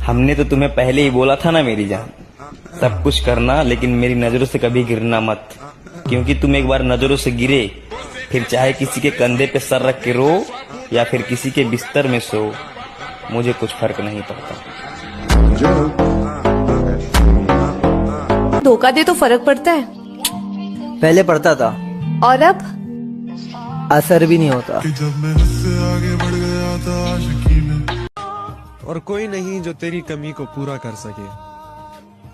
हमने तो तुम्हें पहले ही बोला था ना मेरी जान, सब कुछ करना लेकिन मेरी नजरों से कभी गिरना मत, क्योंकि तुम एक बार नजरों से गिरे फिर चाहे किसी के कंधे पे सर रख के रो या फिर किसी के बिस्तर में सो, मुझे कुछ फर्क नहीं पड़ता। धोखा दे तो फर्क पड़ता है? पहले पड़ता था, और अब असर भी नहीं होता। जब मैं उससे आगे बढ़ गया था आशिकी में। और कोई नहीं जो तेरी कमी को पूरा कर सके,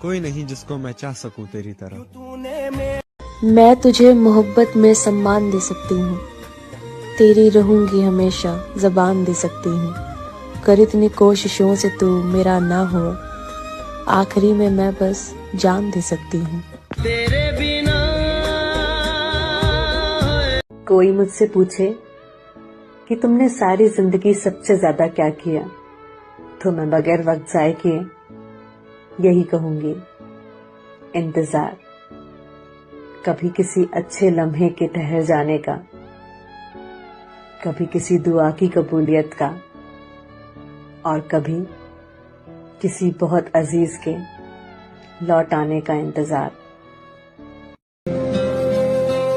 कोई नहीं जिसको मैं चाह सकूं तेरी तरह। मैं तुझे मोहब्बत में सम्मान दे सकती हूँ, तेरी रहूंगी हमेशा ज़बान दे सकती हूँ, कर इतनी कोशिशों से तू मेरा ना हो, आखिरी में मैं बस जान दे सकती हूँ। तेरे बिना कोई मुझसे पूछे कि तुमने सारी जिंदगी सबसे ज्यादा क्या किया, तो मैं बगैर वक्त जाए किए यही कहूंगी, इंतजार। कभी किसी अच्छे लम्हे के ठहर जाने का, कभी किसी दुआ की कबूलियत का, और कभी किसी बहुत अजीज के लौट आने का इंतजार।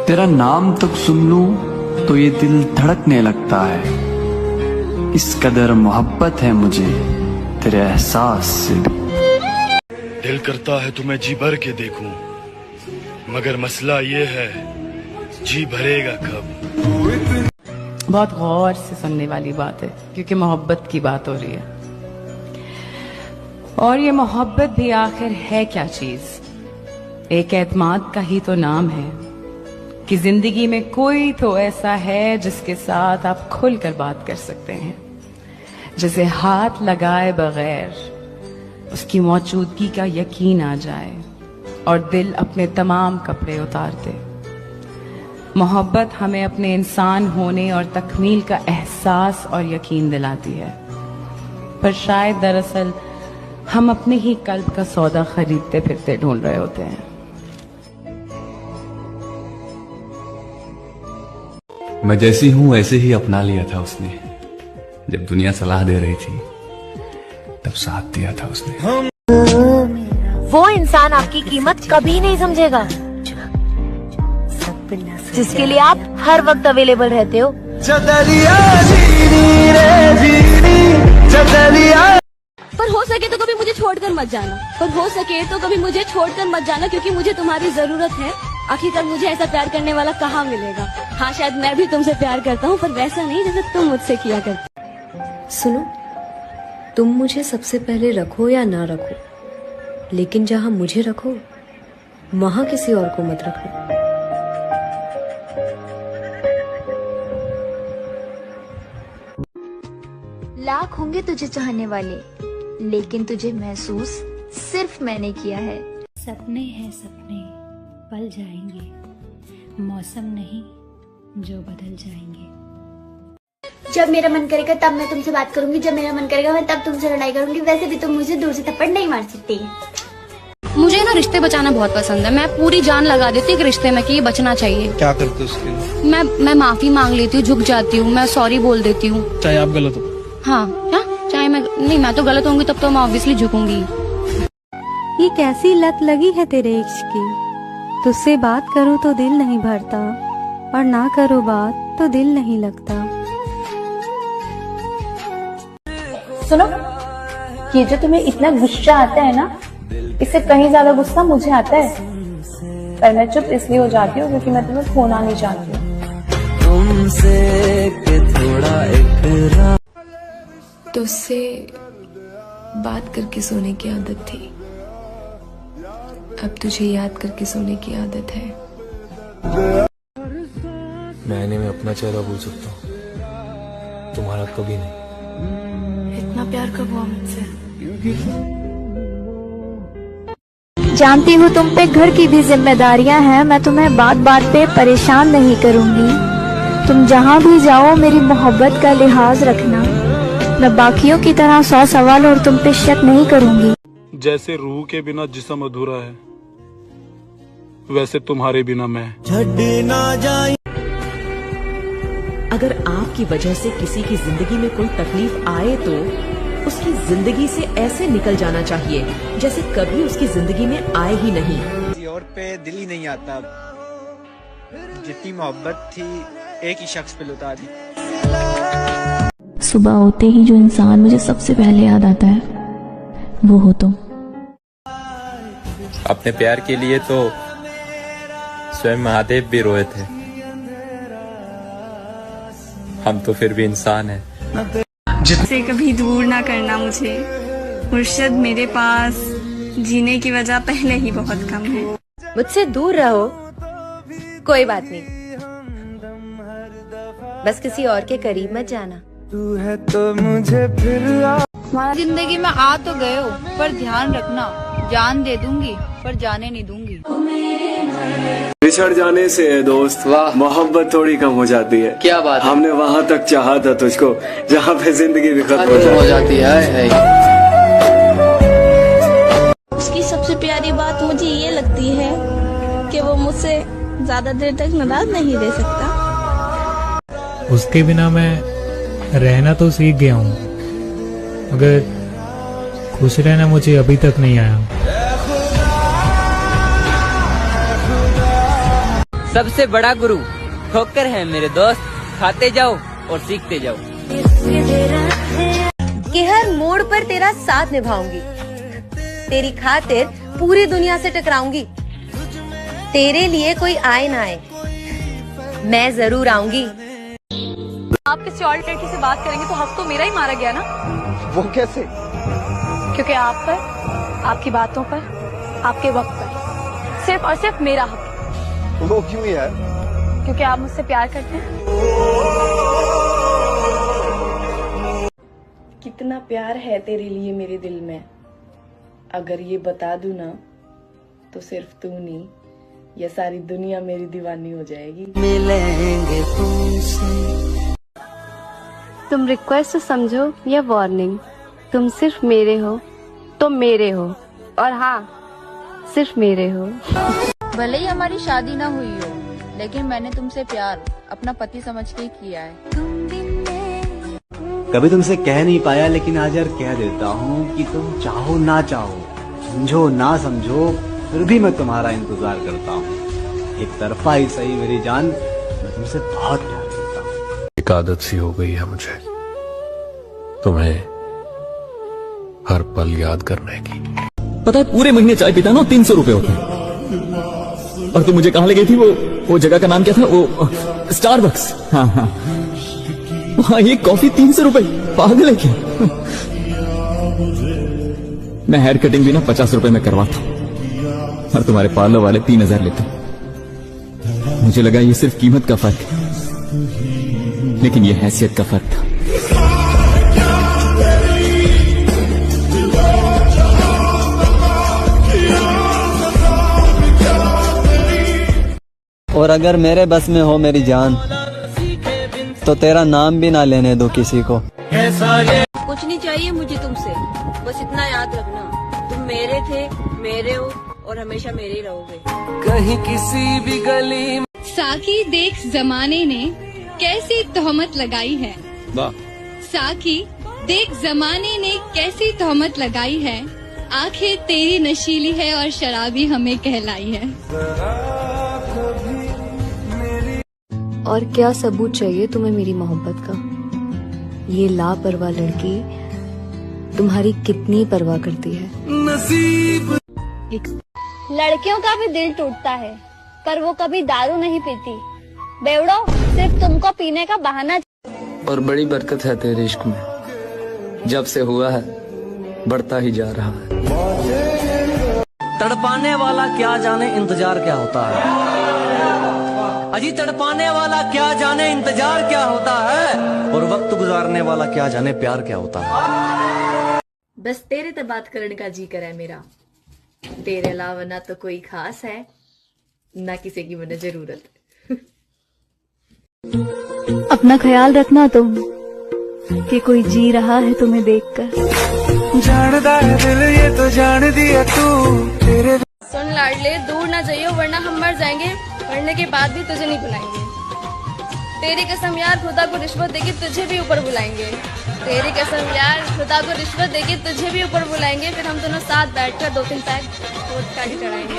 तेरा नाम तक सुन लूं तो ये दिल धड़कने लगता है, इस कदर मोहब्बत है मुझे तेरे एहसास से भी। दिल करता है तुम्हें जी भर के देखूं, मगर मसला ये है जी भरेगा कब। बहुत गौर से सुनने वाली बात है, क्योंकि मोहब्बत की बात हो रही है। और ये मोहब्बत भी आखिर है क्या चीज? एक एतमाद का ही तो नाम है कि जिंदगी में कोई तो ऐसा है जिसके साथ आप खुलकर बात कर सकते हैं, जिसे हाथ लगाए बगैर उसकी मौजूदगी का यकीन आ जाए और दिल अपने तमाम कपड़े उतार दे। मोहब्बत हमें अपने इंसान होने और तकमील का एहसास और यकीन दिलाती है, पर शायद दरअसल हम अपने ही कल्ब का सौदा खरीदते फिरते ढूंढ रहे होते हैं। मैं जैसी हूं वैसे ही अपना लिया था उसने, जब दुनिया सलाह दे रही थी तब साथ दिया था उसने। वो इंसान आपकी कीमत कभी नहीं समझेगा जिसके लिए आप हर वक्त अवेलेबल रहते हो। पर हो सके तो कभी मुझे छोड़कर मत जाना, पर हो सके तो कभी मुझे छोड़कर मत जाना, क्योंकि मुझे तुम्हारी जरूरत है। आखिरकार मुझे ऐसा प्यार करने वाला कहाँ मिलेगा। हाँ, शायद मैं भी तुमसे प्यार करता हूँ, पर वैसा नहीं जैसे तुम मुझसे किया करते। सुनो, तुम मुझे सबसे पहले रखो या ना रखो, लेकिन जहाँ मुझे रखो वहाँ किसी और को मत रखो। लाख होंगे तुझे चाहने वाले, लेकिन तुझे महसूस सिर्फ मैंने किया है। सपने हैं सपने, पल जाएंगे, मौसम नहीं जो बदल जाएंगे। जब मेरा मन करेगा तब मैं तुमसे बात करूंगी, जब मेरा मन करेगा मैं तब तुमसे लड़ाई करूंगी। वैसे भी तुम मुझे दूर से थप्पड़ नहीं मार सकती। मुझे ना रिश्ते बचाना बहुत पसंद है। मैं पूरी जान लगा देती हूँ कि रिश्ते में कि ये बचना चाहिए। क्या करते हो उसके लिए? मैं माफी मांग लेती हूँ, झुक जाती हूँ, मैं सॉरी बोल देती हूँ। चाहे आप गलत हो। हाँ, क्या? चाहे मैं तो गलत होंगी तब तो मैं ऑब्वियसली झुकूंगी। ये कैसी लत लगी है तेरे इश्क की, तुझसे बात करूँ तो दिल नहीं भरता, और ना करो बात तो दिल नहीं लगता। सुनो, ये जो तुम्हें इतना गुस्सा आता है ना, इससे कहीं ज्यादा गुस्सा मुझे आता है, पर मैं चुप इसलिए हो जाती हूँ क्योंकि मैं तुम्हें खोना नहीं चाहती हूँ। तुझसे बात करके सोने की आदत थी, अब तुझे याद करके सोने की आदत है। मैंने में अपना चेहरा भूल सकता हूँ, तुम्हारा कभी नहीं। इतना प्यार कब हुआ मुझसे? जानती हूँ तुम पे घर की भी जिम्मेदारियाँ हैं, मैं तुम्हें बात बात पे परेशान नहीं करूँगी। तुम जहाँ भी जाओ मेरी मोहब्बत का लिहाज रखना, मैं बाकियों की तरह 100 सवाल और तुम पे शक नहीं करूँगी। जैसे रूह के बिना जिस्म अधूरा है, वैसे तुम्हारे बिना मैं। अगर आपकी वजह से किसी की जिंदगी में कोई तकलीफ आए तो उसकी जिंदगी से ऐसे निकल जाना चाहिए जैसे कभी उसकी जिंदगी में आए ही नहीं। किसी और पे दिल ही नहीं आता, जितनी मोहब्बत थी एक ही शख्स पे लुटा दी। सुबह होते ही जो इंसान मुझे सबसे पहले याद आता है वो हो तुम। अपने प्यार के लिए तो स्वयं महादेव भी रोए थे, हम तो फिर भी इंसान हैं। से कभी दूर ना करना मुझे मुर्शिद, मेरे पास जीने की वजह पहले ही बहुत कम है। मुझसे दूर रहो कोई बात नहीं, बस किसी और के करीब मत जाना। तू है तो मुझे फिर जिंदगी में आ तो गए हो, पर ध्यान रखना जान दे दूंगी पर जाने नहीं दूंगी। बिछड़ जाने से दोस्त मोहब्बत थोड़ी कम हो जाती है। क्या बात है? हमने वहाँ तक चाहा था तुझको जहाँ पे जिंदगी भी खत्म हो जाती है। उसकी सबसे प्यारी बात मुझे ये लगती है कि वो मुझसे ज्यादा देर तक नाराज नहीं रह सकता। उसके बिना मैं रहना तो सीख गया हूँ, मगर खुश रहना मुझे अभी तक नहीं आया। सबसे बड़ा गुरु ठोकर है मेरे दोस्त, खाते जाओ और सीखते जाओ। कि हर मोड़ पर तेरा साथ निभाऊंगी, तेरी खातिर पूरी दुनिया से टकराऊंगी। तेरे लिए कोई आए ना आए, मैं जरूर आऊंगी। आप किसी और लड़की से बात करेंगे तो हक तो मेरा ही मारा गया ना। वो कैसे? क्योंकि आप पर, आपकी बातों पर, आपके वक्त पर सिर्फ और सिर्फ मेरा हक। वो क्यों यार? क्योंकि आप मुझसे प्यार करते हैं। कितना प्यार है तेरे लिए मेरे दिल में, अगर ये बता दूं ना तो सिर्फ तू नहीं ये सारी दुनिया मेरी दीवानी हो जाएगी। मिलेंगे तुमसे। तुम रिक्वेस्ट समझो या वार्निंग, तुम सिर्फ मेरे हो तो मेरे हो, और हाँ सिर्फ मेरे हो। भले ही हमारी शादी ना हुई हो, लेकिन मैंने तुमसे प्यार अपना पति समझ के ही किया है। कभी तुमसे कह नहीं पाया, लेकिन आज यार कह देता हूँ कि तुम चाहो ना चाहो, समझो ना समझो, फिर भी मैं तुम्हारा इंतजार करता हूँ। एक तरफा ही सही मेरी जान, मैं तुमसे बहुत प्यार करता हूँ। एक आदत सी हो गई है मुझे तुम्हें हर पल याद करने की। पता है पूरे महीने चाय पीता ना 300 रुपए होते हैं, और तू मुझे कहाँ ले गई थी? वो जगह का नाम क्या था? वो स्टारबक्स। हाँ हाँ, वहाँ एक कॉफी 300 रुपए, पागल है क्या? मैं हेयर कटिंग भी ना 50 रुपए में करवाता हूँ, और तुम्हारे पार्लर वाले 3000 लेते हैं। मुझे लगा ये सिर्फ कीमत का फर्क है, लेकिन ये हैसियत का फर्क था। और अगर मेरे बस में हो मेरी जान, तो तेरा नाम भी ना लेने दो किसी को। कुछ नहीं चाहिए मुझे तुमसे, बस इतना याद रखना तुम मेरे थे, मेरे हो और हमेशा मेरे ही रहोगे। कहीं किसी भी गली। साकी देख जमाने ने कैसी तोहमत लगाई है। वाह। साकी देख जमाने ने कैसी तोहमत लगाई है, आंखें तेरी नशीली है और शराबी हमें कहलाई है। और क्या सबूत चाहिए तुम्हें मेरी मोहब्बत का? ये लापरवाह लड़की तुम्हारी कितनी परवाह करती है। नसीब। लड़कियों का भी दिल टूटता है, पर वो कभी दारू नहीं पीती। बेवड़ो, सिर्फ तुमको पीने का बहाना। और बड़ी बरकत है तेरे इश्क में, जब से हुआ है बढ़ता ही जा रहा है। तड़पाने वाला क्या जाने इंतजार क्या होता है, अजी तड़पाने वाला क्या जाने इंतजार क्या होता है, और वक्त गुजारने वाला क्या जाने प्यार क्या होता है। बस तेरे तो बात करने का जी करे मेरा, तेरे अलावा ना तो कोई खास है ना किसी की मुझे जरूरत है। अपना ख्याल रखना तुम, कि कोई जी रहा है तुम्हें देखकर। जानदा है दिल ये तो जान दिया तू तेरे। सुन लाडले, दूर ना जाइयो वरना हम मर जाएंगे, मरने के बाद भी तुझे नहीं बुलाएंगे। तेरी कसम यार खुदा को रिश्वत देके तुझे भी ऊपर बुलाएंगे। तेरी कसम यार खुदा को रिश्वत देके तुझे भी ऊपर बुलाएंगे, फिर हम दोनों साथ बैठकर 2-3 पैक वोडका ही चढ़ाएंगे।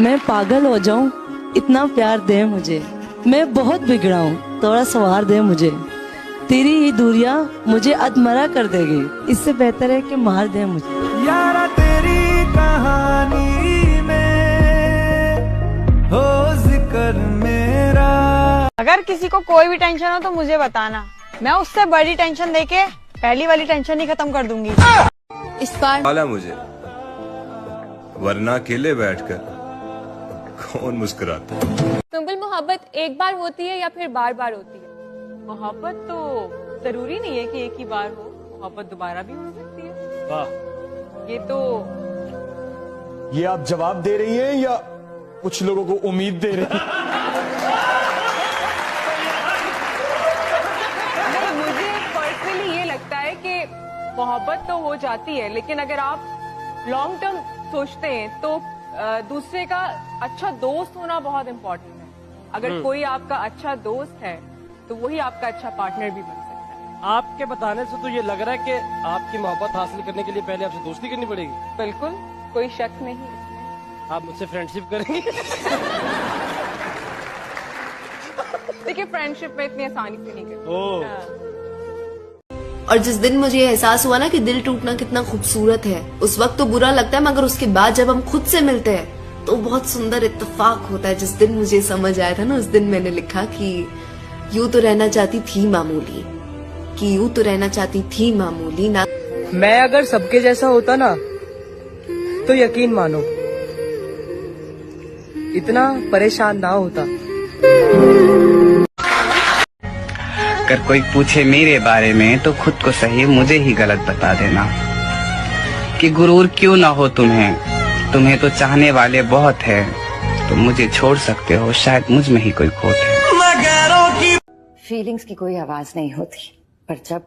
मैं पागल हो जाऊं, इतना प्यार दे मुझे। मैं बहुत बिगड़ा हूँ, थोड़ा सवार दे मुझे। तेरी ये दूरियां मुझे अधमरा कर देगी, इससे बेहतर है कि मार दे मुझे। यारा तेरी कहानी में हो जिक्र मेरा। अगर किसी को कोई भी टेंशन हो तो मुझे बताना, मैं उससे बड़ी टेंशन लेके पहली वाली टेंशन ही खत्म कर दूंगी। इस बार वाला मुझे, वरना अकेले बैठकर कौन मुस्कुराता। सुम्बुल, मोहब्बत एक बार होती है या फिर बार बार होती है? मोहब्बत तो जरूरी नहीं है कि एक ही बार हो, मोहब्बत दोबारा भी हो सकती है। वाह, ये तो ये आप जवाब दे रही हैं या कुछ लोगों को उम्मीद दे रही हैं? नहीं, मुझे पर्सनली ये लगता है कि मोहब्बत तो हो जाती है, लेकिन अगर आप लॉन्ग टर्म सोचते हैं तो दूसरे का अच्छा दोस्त होना बहुत इम्पोर्टेंट है। अगर कोई आपका अच्छा दोस्त है तो वही आपका अच्छा पार्टनर भी बन सकता है। आपके बताने से तो ये लग रहा है कि आपकी मोहब्बत हासिल करने के लिए पहले आपसे दोस्ती करनी पड़ेगी। बिल्कुल, कोई शक नहीं इसमें। आप मुझसे फ्रेंडशिप करेंगी? देखिए, फ्रेंडशिप में इतनी आसानी से नहीं करते। और जिस दिन मुझे एहसास हुआ ना कि दिल टूटना कितना खूबसूरत है, उस वक्त तो बुरा लगता है, मगर उसके बाद जब हम खुद से मिलते हैं तो बहुत सुंदर इत्तेफाक होता है। जिस दिन मुझे समझ आया था ना, उस दिन मैंने लिखा कि यूं तो रहना चाहती थी मामूली, कि यूं तो रहना चाहती थी मामूली ना। मैं अगर सबके जैसा होता ना तो यकीन मानो इतना परेशान ना होता। अगर कोई पूछे मेरे बारे में तो खुद को सही मुझे ही गलत बता देना, कि गुरूर क्यों ना हो तुम्हें तो चाहने वाले बहुत है, तुम मुझे छोड़ सकते हो, शायद मुझ में ही कोई खोट है। फीलिंग्स की कोई आवाज नहीं होती, पर जब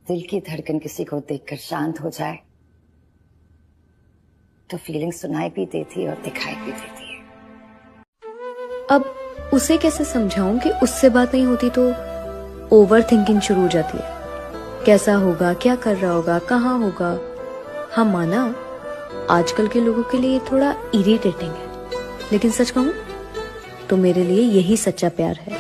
दिल की धड़कन किसी को देखकर शांत हो जाए तो फीलिंग्स सुनाई भी देती है और दिखाई भी देती है। अब उसे कैसे समझाऊं कि उससे बात नहीं होती तो ओवर थिंकिंग शुरू हो जाती है। कैसा होगा, क्या कर रहा होगा, कहाँ होगा। हाँ माना, आजकल के लोगों के लिए ये थोड़ा इरिटेटिंग है, लेकिन सच कहूं तो मेरे लिए यही सच्चा प्यार है।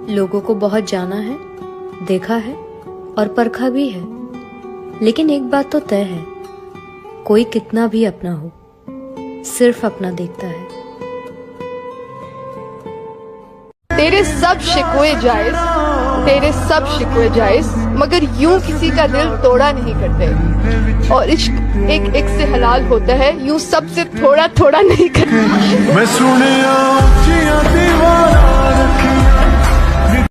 लोगों को बहुत जाना है, देखा है और परखा भी है, लेकिन एक बात तो तय है, कोई कितना भी अपना हो, सिर्फ अपना देखता है। तेरे सब शिकवे जायज, मगर यूं किसी का दिल तोड़ा नहीं करते, और इश्क एक से हलाल होता है, यूं सबसे थोड़ा थोड़ा नहीं करता। मैं सुने दीवाना